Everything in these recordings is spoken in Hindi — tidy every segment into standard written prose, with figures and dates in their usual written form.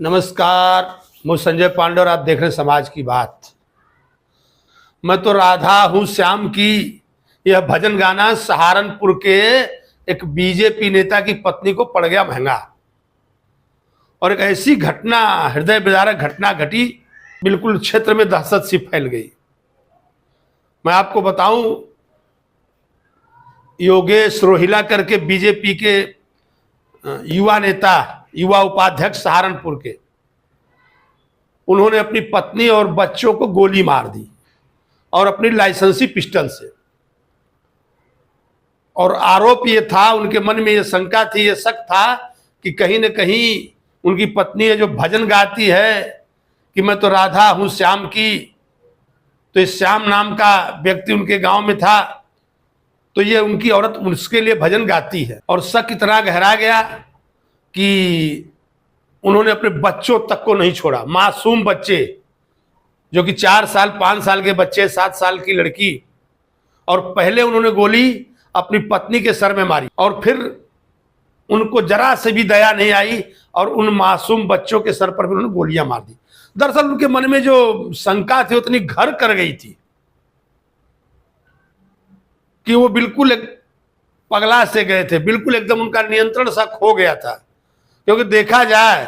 नमस्कार, मैं संजय पांडे और आप देख रहे हैं समाज की बात। मैं तो राधा हूं श्याम की यह भजन गाना सहारनपुर के एक बीजेपी नेता की पत्नी को पड़ गया महंगा और एक ऐसी घटना, हृदय विदारक घटना घटी, बिल्कुल क्षेत्र में दहशत सी फैल गई। मैं आपको बताऊं, योगेश रोहिला करके बीजेपी के युवा नेता, युवा उपाध्यक्ष सहारनपुर के, उन्होंने अपनी पत्नी और बच्चों को गोली मार दी और अपनी लाइसेंसी पिस्टल से। और आरोप ये था, उनके मन में ये शंका थी, ये शक था कि कहीं न कहीं उनकी पत्नी है जो भजन गाती है कि मैं तो राधा हूं श्याम की, तो इस श्याम नाम का व्यक्ति उनके गांव में था, तो ये उनकी औरत उसके लिए भजन गाती है। और शक इतना गहरा गया कि उन्होंने अपने बच्चों तक को नहीं छोड़ा। मासूम बच्चे जो कि 4 साल 5 साल के बच्चे, 7 साल की लड़की, और पहले उन्होंने गोली अपनी पत्नी के सर में मारी और फिर उनको जरा से भी दया नहीं आई और उन मासूम बच्चों के सर पर भी उन्होंने गोलियां मार दी। दरअसल उनके मन में जो शंका थी उतनी घर कर गई थी कि वो बिल्कुल एक पगला से गए थे, बिल्कुल एकदम उनका नियंत्रण सा खो गया था। क्योंकि देखा जाए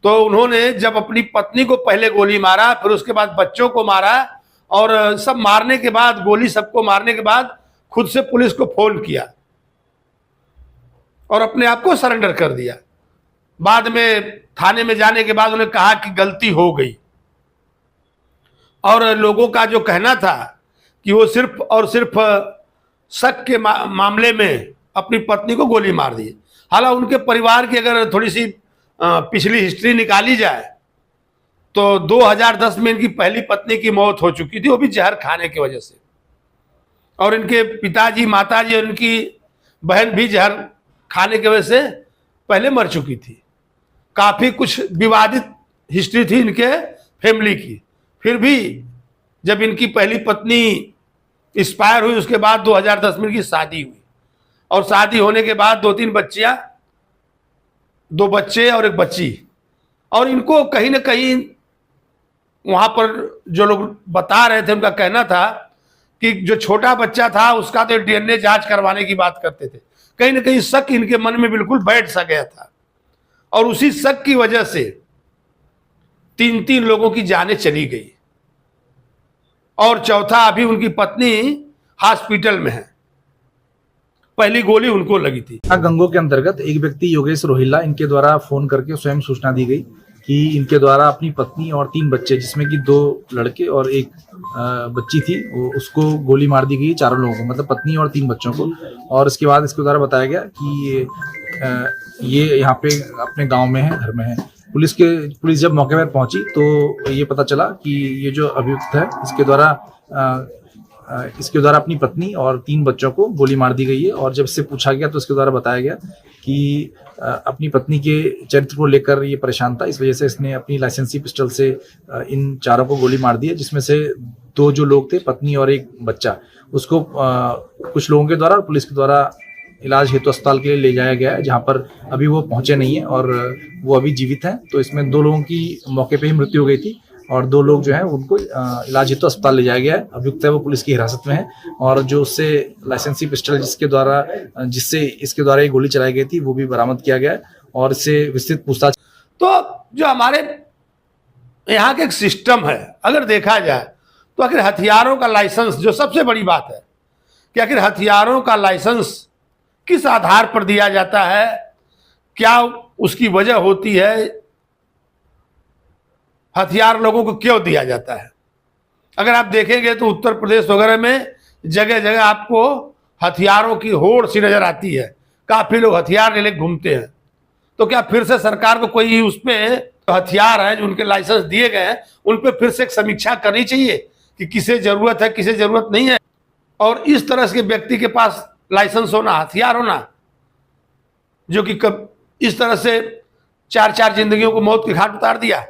तो उन्होंने जब अपनी पत्नी को पहले गोली मारा, फिर उसके बाद बच्चों को मारा, और सब मारने के बाद, गोली सबको मारने के बाद खुद से पुलिस को फोन किया और अपने आप को सरेंडर कर दिया। बाद में थाने में जाने के बाद उन्हें कहा कि गलती हो गई, और लोगों का जो कहना था कि वो सिर्फ और सिर्फ शक के मामले में अपनी पत्नी को गोली मार दी। हालांकि उनके परिवार की अगर थोड़ी सी पिछली हिस्ट्री निकाली जाए तो 2010 में इनकी पहली पत्नी की मौत हो चुकी थी, वो भी जहर खाने की वजह से, और इनके पिताजी, माताजी और इनकी बहन भी जहर खाने की वजह से पहले मर चुकी थी। काफ़ी कुछ विवादित हिस्ट्री थी इनके फैमिली की। फिर भी जब इनकी पहली पत्नी एक्सपायर हुई, उसके बाद 2010 में इनकी शादी हुई, और शादी होने के बाद 2-3 बच्चियां, 2 बच्चे और 1 बच्ची। और इनको कहीं ना कहीं वहां पर जो लोग बता रहे थे, उनका कहना था कि जो छोटा बच्चा था उसका तो डीएनए जांच करवाने की बात करते थे। कहीं ना कहीं शक इनके मन में बिल्कुल बैठ सा गया था, और उसी शक की वजह से 3-3 लोगों की जानें चली गई, और चौथा अभी उनकी पत्नी हॉस्पिटल में है। पहली गोली उनको लगी थी। गंगो के अंतर्गत एक व्यक्ति योगेश रोहिला, इनके द्वारा फोन करके स्वयं सूचना दी गई कि इनके द्वारा अपनी पत्नी और 3 बच्चे, जिसमें कि 2 लड़के और 1 बच्ची थी, उसको गोली मार दी गई, चारों लोगों को, मतलब पत्नी और 3 बच्चों को। और इसके बाद इसके द्वारा बताया गया कि ये यहाँ पे अपने गांव में है, घर में है। पुलिस जब मौके पर पहुंची तो ये पता चला कि ये जो अभियुक्त है, इसके द्वारा अपनी पत्नी और 3 बच्चों को गोली मार दी गई है। और जब इससे पूछा गया तो इसके द्वारा बताया गया कि अपनी पत्नी के चरित्र को लेकर ये परेशान था, इस वजह से इसने अपनी लाइसेंसी पिस्टल से इन चारों को गोली मार दी है, जिसमें से 2 जो लोग थे, पत्नी और 1 बच्चा, उसको कुछ लोगों के द्वारा और पुलिस के द्वारा इलाज हेतु अस्पताल के लिए ले जाया गया है, जहाँ पर अभी वो पहुंचे नहीं है और वो अभी जीवित हैं। तो इसमें 2 लोगों की मौके पर ही मृत्यु हो गई थी और 2 लोग जो है उनको इलाज हेतु अस्पताल ले जाया गया है। अभियुक्त है वो पुलिस की हिरासत में है, और जो उससे लाइसेंसी पिस्टल जिससे इसके द्वारा ये गोली चलाई गई थी, वो भी बरामद किया गया है, और इससे विस्तृत पूछताछ। तो जो हमारे यहाँ के एक सिस्टम है, अगर देखा जाए तो आखिर हथियारों का लाइसेंस, जो सबसे बड़ी बात है कि आखिर हथियारों का लाइसेंस किस आधार पर दिया जाता है, क्या उसकी वजह होती है, हथियार लोगों को क्यों दिया जाता है। अगर आप देखेंगे तो उत्तर प्रदेश वगैरह में जगह जगह आपको हथियारों की होड़ सी नजर आती है, काफी लोग हथियार ले घूमते हैं। तो क्या फिर से सरकार को कोई उस पर हथियार है जो उनके लाइसेंस दिए गए हैं, उन पर फिर से एक समीक्षा करनी चाहिए कि किसे जरूरत है, किसे जरूरत नहीं है। और इस तरह के व्यक्ति के पास लाइसेंस होना, हथियार होना, जो कि कब इस तरह से 4-4 जिंदगियों को मौत के घाट उतार दिया,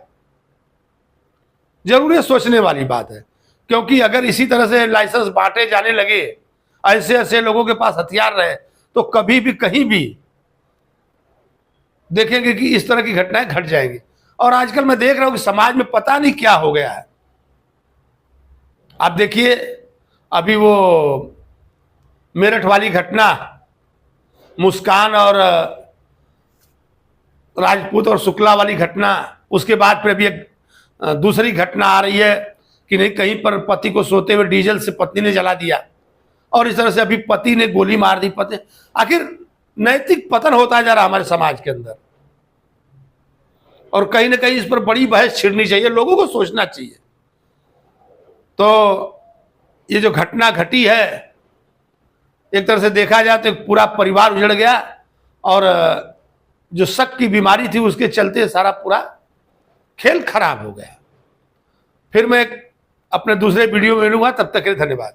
जरूर ये सोचने वाली बात है। क्योंकि अगर इसी तरह से लाइसेंस बांटे जाने लगे, ऐसे ऐसे लोगों के पास हथियार रहे, तो कभी भी कहीं भी देखेंगे कि इस तरह की घटनाएं घट जाएंगी। और आजकल मैं देख रहा हूं कि समाज में पता नहीं क्या हो गया है। आप देखिए अभी वो मेरठ वाली घटना, मुस्कान और राजपूत और शुक्ला वाली घटना, उसके बाद फिर अभी एक दूसरी घटना आ रही है कि नहीं कहीं पर पति को सोते हुए डीजल से पत्नी ने जला दिया, और इस तरह से अभी पति ने गोली मार दी पति। आखिर नैतिक पतन होता जा रहा हमारे समाज के अंदर, और कहीं ना कहीं इस पर बड़ी बहस छिड़नी चाहिए, लोगों को सोचना चाहिए। तो ये जो घटना घटी है, एक तरह से देखा जाए तो एक पूरा परिवार उजड़ गया, और जो शक की बीमारी थी उसके चलते सारा पूरा खेल खराब हो गया। फिर मैं अपने दूसरे वीडियो में मिलूंगा, तब तक के लिए धन्यवाद।